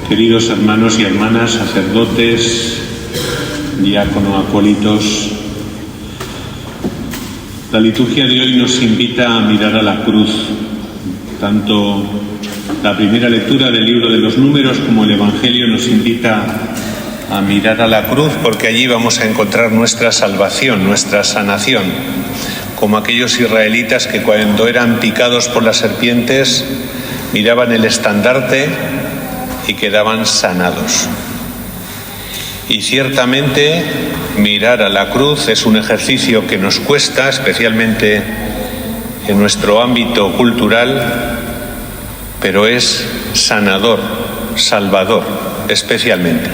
Queridos hermanos y hermanas, sacerdotes, diácono, acólitos, la liturgia de hoy nos invita a mirar a la cruz. Tanto la primera lectura del libro de los Números como el Evangelio nos invita a mirar a la cruz, porque allí vamos a encontrar nuestra salvación, nuestra sanación, como aquellos israelitas que cuando eran picados por las serpientes miraban el estandarte y quedaban sanados. Y ciertamente mirar a la cruz es un ejercicio que nos cuesta, especialmente en nuestro ámbito cultural, pero es sanador, salvador, especialmente.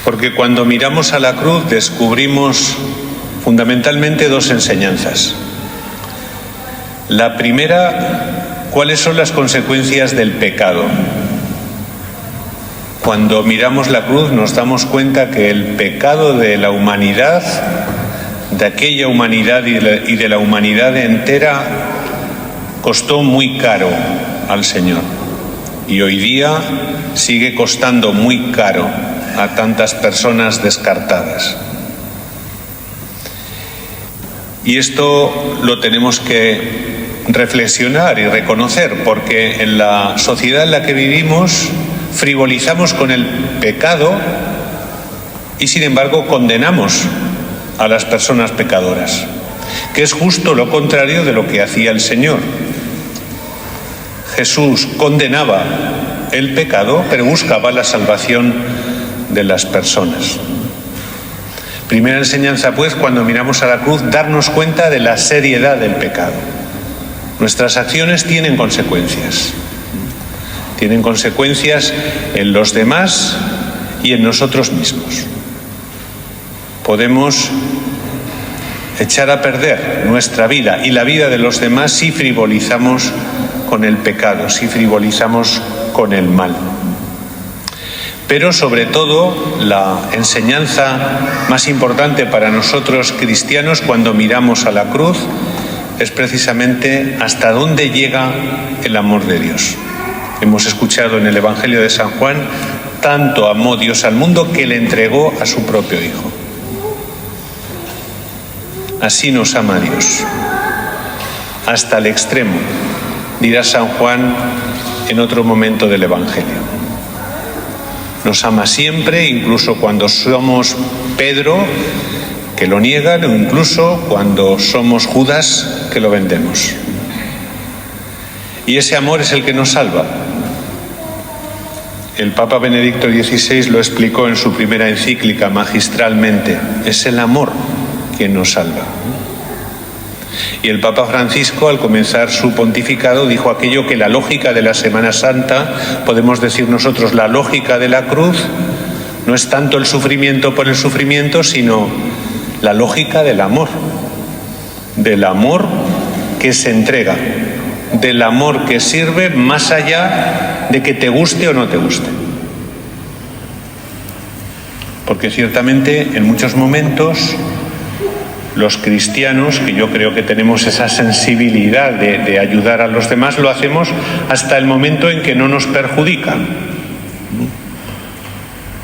Porque cuando miramos a la cruz descubrimos fundamentalmente dos enseñanzas. La primera, ¿cuáles son las consecuencias del pecado? Cuando miramos la cruz nos damos cuenta que el pecado de la humanidad, de aquella humanidad y de la humanidad entera, costó muy caro al Señor. Y hoy día sigue costando muy caro a tantas personas descartadas. Y esto lo tenemos que reflexionar y reconocer, porque en la sociedad en la que vivimos frivolizamos con el pecado y sin embargo condenamos a las personas pecadoras, que es justo lo contrario de lo que hacía el Señor. Jesús condenaba el pecado, pero buscaba la salvación de las personas. Primera enseñanza, pues, cuando miramos a la cruz, darnos cuenta de la seriedad del pecado. Nuestras acciones tienen consecuencias. Tienen consecuencias en los demás y en nosotros mismos. Podemos echar a perder nuestra vida y la vida de los demás si frivolizamos con el pecado, si frivolizamos con el mal. Pero sobre todo, la enseñanza más importante para nosotros cristianos cuando miramos a la cruz es precisamente hasta dónde llega el amor de Dios. Hemos escuchado en el Evangelio de San Juan: tanto amó Dios al mundo que le entregó a su propio Hijo. Así nos ama Dios, hasta el extremo, dirá San Juan en otro momento del Evangelio. Nos ama siempre, incluso cuando somos Pedro, que lo niegan, o incluso cuando somos Judas, que lo vendemos. Y ese amor es el que nos salva. El Papa Benedicto XVI lo explicó en su primera encíclica magistralmente: es el amor quien nos salva. Y el Papa Francisco, al comenzar su pontificado, dijo aquello que la lógica de la Semana Santa, podemos decir nosotros, la lógica de la cruz, no es tanto el sufrimiento por el sufrimiento, sino la lógica del amor que se entrega, del amor que sirve más allá de que te guste o no te guste. Porque ciertamente en muchos momentos los cristianos, que yo creo que tenemos esa sensibilidad de ayudar a los demás, lo hacemos hasta el momento en que no nos perjudica,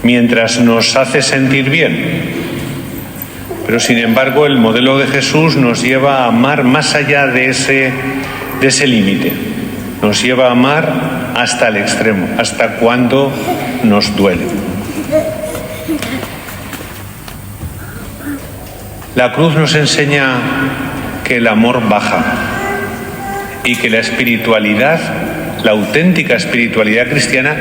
mientras nos hace sentir bien. Pero sin embargo el modelo de Jesús nos lleva a amar más allá de ese límite. Nos lleva a amar hasta el extremo, hasta cuando nos duele. La cruz nos enseña que el amor baja y que la espiritualidad, la auténtica espiritualidad cristiana,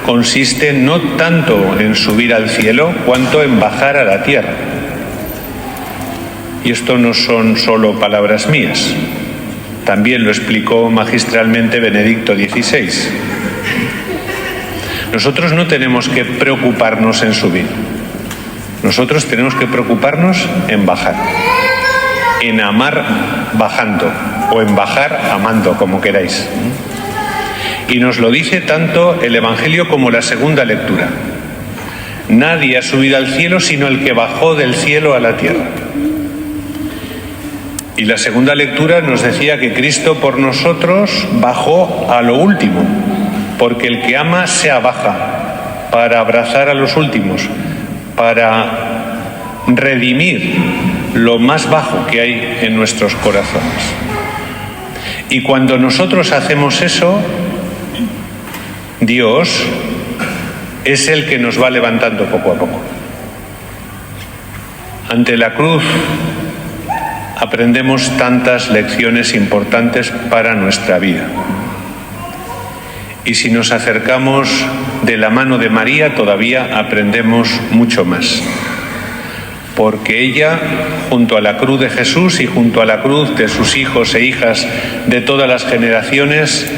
consiste no tanto en subir al cielo cuanto en bajar a la tierra. Y esto no son solo palabras mías, también lo explicó magistralmente Benedicto XVI. Nosotros no tenemos que preocuparnos en subir. Nosotros tenemos que preocuparnos en bajar, en amar bajando o en bajar amando, como queráis. Y nos lo dice tanto el Evangelio como la segunda lectura. Nadie ha subido al cielo sino el que bajó del cielo a la tierra. Y la segunda lectura nos decía que Cristo por nosotros bajó a lo último, porque el que ama se abaja para abrazar a los últimos, para redimir lo más bajo que hay en nuestros corazones. Y cuando nosotros hacemos eso, Dios es el que nos va levantando poco a poco. Ante la cruz aprendemos tantas lecciones importantes para nuestra vida. Y si nos acercamos de la mano de María, todavía aprendemos mucho más. Porque ella, junto a la cruz de Jesús y junto a la cruz de sus hijos e hijas de todas las generaciones,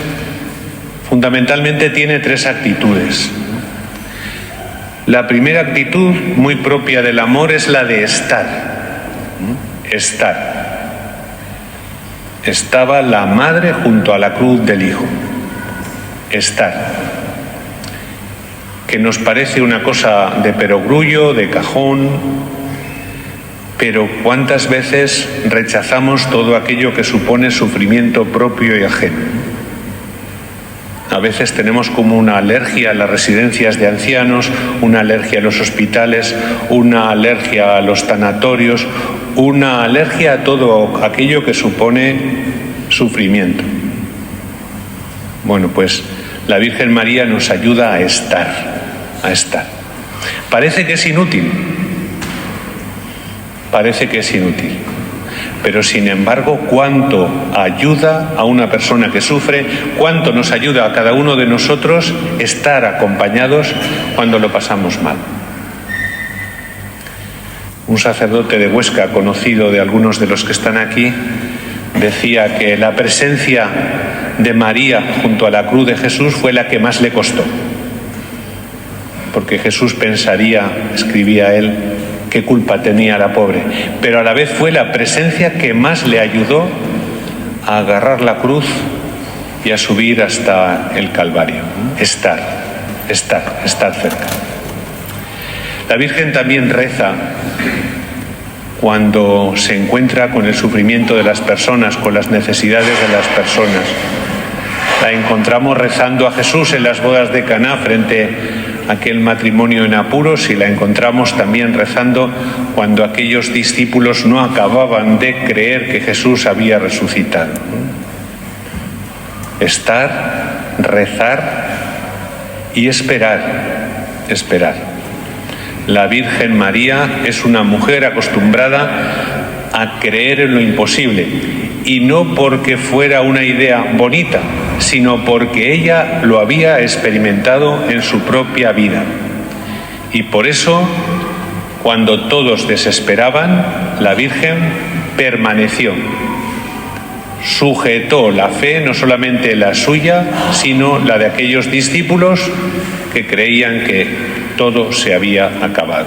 fundamentalmente tiene 3 actitudes. La primera actitud, muy propia del amor, es la de estar. Estar. Estaba la madre junto a la cruz del Hijo. Estar. Que nos parece una cosa de perogrullo, de cajón, pero ¿cuántas veces rechazamos todo aquello que supone sufrimiento propio y ajeno? A veces tenemos como una alergia a las residencias de ancianos, una alergia a los hospitales, una alergia a los tanatorios, una alergia a todo aquello que supone sufrimiento. Bueno, pues la Virgen María nos ayuda a estar. Parece que es inútil, pero sin embargo, cuánto ayuda a una persona que sufre, cuánto nos ayuda a cada uno de nosotros estar acompañados cuando lo pasamos mal. Un sacerdote de Huesca, conocido de algunos de los que están aquí, decía que la presencia de María junto a la cruz de Jesús fue la que más le costó. Porque Jesús pensaría, escribía él, qué culpa tenía la pobre, pero a la vez fue la presencia que más le ayudó a agarrar la cruz y a subir hasta el Calvario. Estar cerca. La Virgen también reza cuando se encuentra con el sufrimiento de las personas, con las necesidades de las personas. La encontramos rezando a Jesús en las bodas de Caná frente a aquel matrimonio en apuros, y la encontramos también rezando cuando aquellos discípulos no acababan de creer que Jesús había resucitado. Estar, rezar y esperar. La Virgen María es una mujer acostumbrada a creer en lo imposible, y no porque fuera una idea bonita, sino porque ella lo había experimentado en su propia vida. Y por eso, cuando todos desesperaban, la Virgen permaneció, sujetó la fe, no solamente la suya, sino la de aquellos discípulos que creían que todo se había acabado.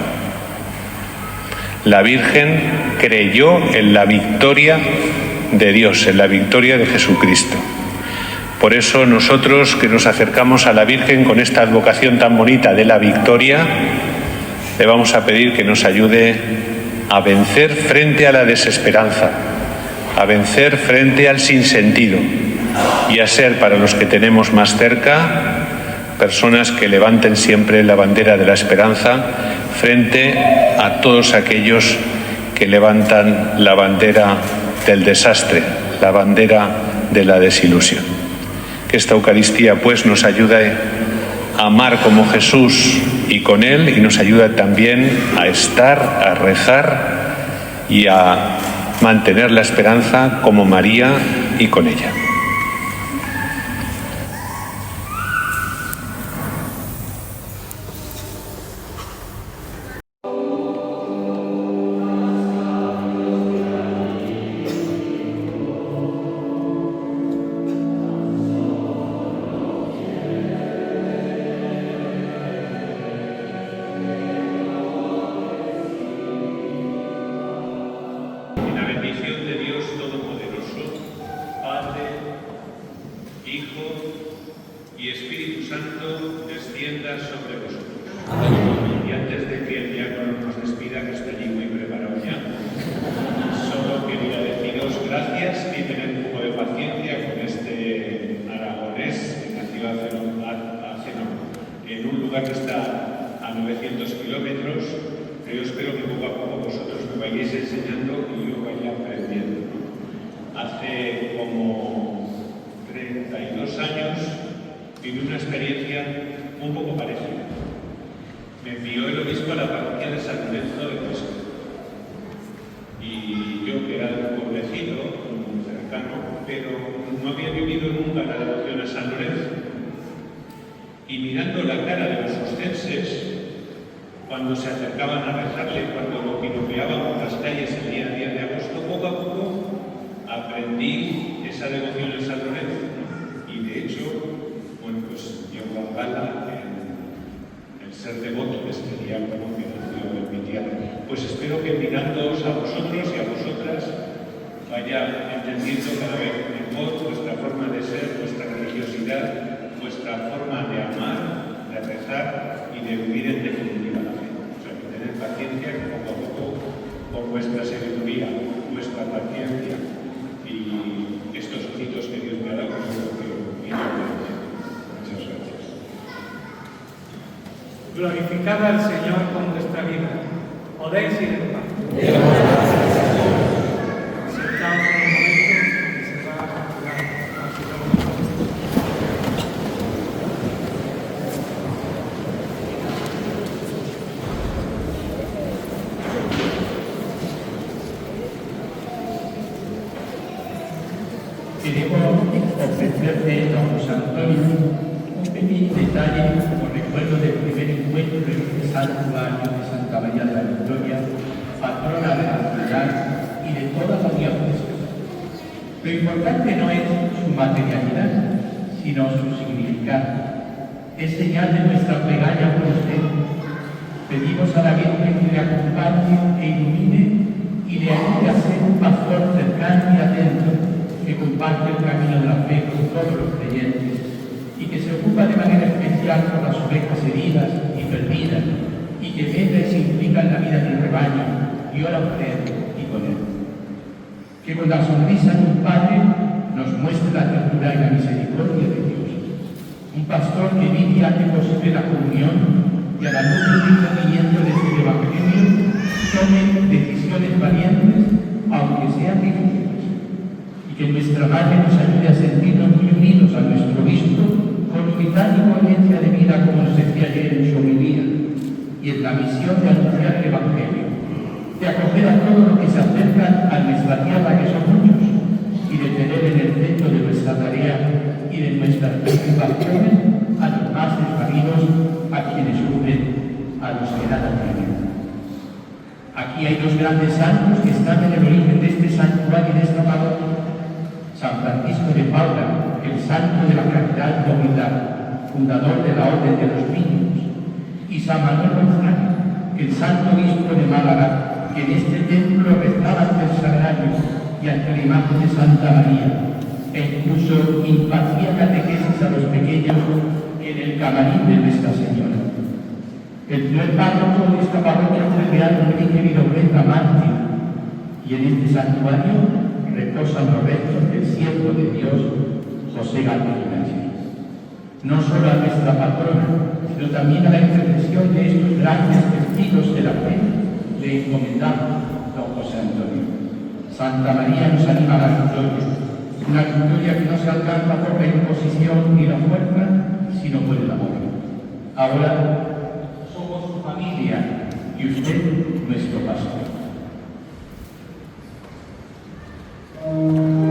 La Virgen creyó en la victoria de Dios, en la victoria de Jesucristo. Por eso nosotros, que nos acercamos a la Virgen con esta advocación tan bonita de la victoria, le vamos a pedir que nos ayude a vencer frente a la desesperanza, a vencer frente al sinsentido, y a ser, para los que tenemos más cerca, personas que levanten siempre la bandera de la esperanza frente a todos aquellos que levantan la bandera del desastre, la bandera de la desilusión. Que esta Eucaristía pues nos ayude a amar como Jesús y con Él, y nos ayuda también a estar, a rezar y a mantener la esperanza como María y con ella. Y Espíritu Santo descienda sobre vosotros. Y antes de que el diácono nos despida, que está allí muy preparado ya, solo quería deciros gracias y tener un poco de paciencia con este aragonés que nació hace lugar que está a 900 kilómetros, pero yo espero que poco a poco vosotros me vayáis enseñando y yo vaya aprendiendo. Hace como 32 años viví una experiencia un poco parecida. Me envió el obispo a la parroquia de San Lorenzo de Cuesca. Y yo, que era de un pueblecito muy cercano, pero no había vivido nunca la devoción a San Lorenzo. Y mirando la cara de los ostenses, cuando se acercaban a rezarle, cuando lo piropeaban por las calles el día 10 de agosto, poco a poco aprendí esa devoción a San Lorenzo. Y de hecho, bueno, pues yo con gala el ser devoto les quería como que Dios me permitía. Pues espero que mirándoos a vosotros y a vosotras vaya entendiendo cada vez mejor vuestra forma de ser, vuestra religiosidad, vuestra forma de amar, de rezar y de vivir en definitiva la fe. O sea, que tener paciencia, que poco a poco, por vuestra sabiduría, vuestra paciencia y estos ojitos que Dios me ha dado, pues es lo que quiero aprender. Muchas gracias. Glorificad al Señor con vuestra vida. Podéis ir en paz. Sentaos un momento que se va a jugar a su Queremos ofrecerte, don José Antonio, un pequeño detalle como recuerdo del primer encuentro en este santuario de Santa María de la Victoria, patrona de la ciudad y de toda la diócesis. Lo importante no es su materialidad, sino su significado. Es señal de nuestra plegaria por usted. Pedimos a la Virgen que le acompañe e ilumine y le ayude a ser un pastor cercano y atento que comparte el camino de la fe con todos los creyentes y que se ocupa de manera especial por las ovejas heridas y perdidas y que vela y se implica en la vida del rebaño y ora por él y con él. Que con la sonrisa de un padre nos muestre la ternura y la misericordia de Dios. Un pastor que vive y hace posible la comunión y a la luz del discernimiento de este Evangelio tome decisiones valientes, aunque sean difíciles. Que nuestra madre nos ayude a sentirnos muy unidos a nuestro obispo con humildad y coherencia de vida, como nos decía ayer en su homilía, y en la misión de anunciar el Evangelio, de acoger a todos los que se acercan a nuestra tierra, que son muchos, y de tener en el centro de nuestra tarea y de nuestras preocupaciones a los más desvalidos, a quienes sufren, a los que nada tienen. Aquí hay dos grandes santos que están en el origen de este santuario y de esta parroquia. San Francisco de Paula, el santo de la caridad y la humildad, fundador de la Orden de los Niños, y San Manuel González, el santo obispo de Málaga, que en este templo rezaba ante el sagrario y ante la imagen de Santa María, e incluso impartía catequesis a los pequeños en el camarín de Nuestra Señora. El primer párroco de esta parroquia fue Real Enrique Vilobreta mártir, y en este santuario reposan los restos del siervo de Dios, José García. No solo a nuestra patrona, sino también a la intercesión de estos grandes testigos de la fe, le encomendamos, don José Antonio. Santa María nos anima a la victoria, una victoria que no se alcanza por la imposición ni la fuerza, sino por el amor. Ahora somos su familia y usted nuestro pastor. Oh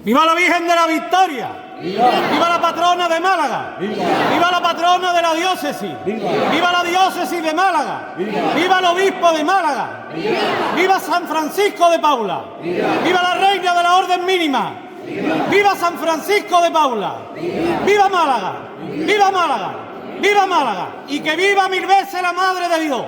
¡Viva la Virgen de la Victoria! ¡Viva! ¡Viva la patrona de Málaga! ¡Viva! ¡Viva la patrona de la diócesis! ¡Viva! ¡Viva la diócesis de Málaga! ¡Viva! ¡Viva el obispo de Málaga! ¡Viva! ¡Viva San Francisco de Paula! ¡Viva! ¡Viva la reina de la orden mínima! ¡Viva! ¡Viva San Francisco de Paula! ¡Viva! ¡Viva Málaga! ¡Viva Málaga! ¡Viva Málaga! ¡Y que viva mil veces la Madre de Dios!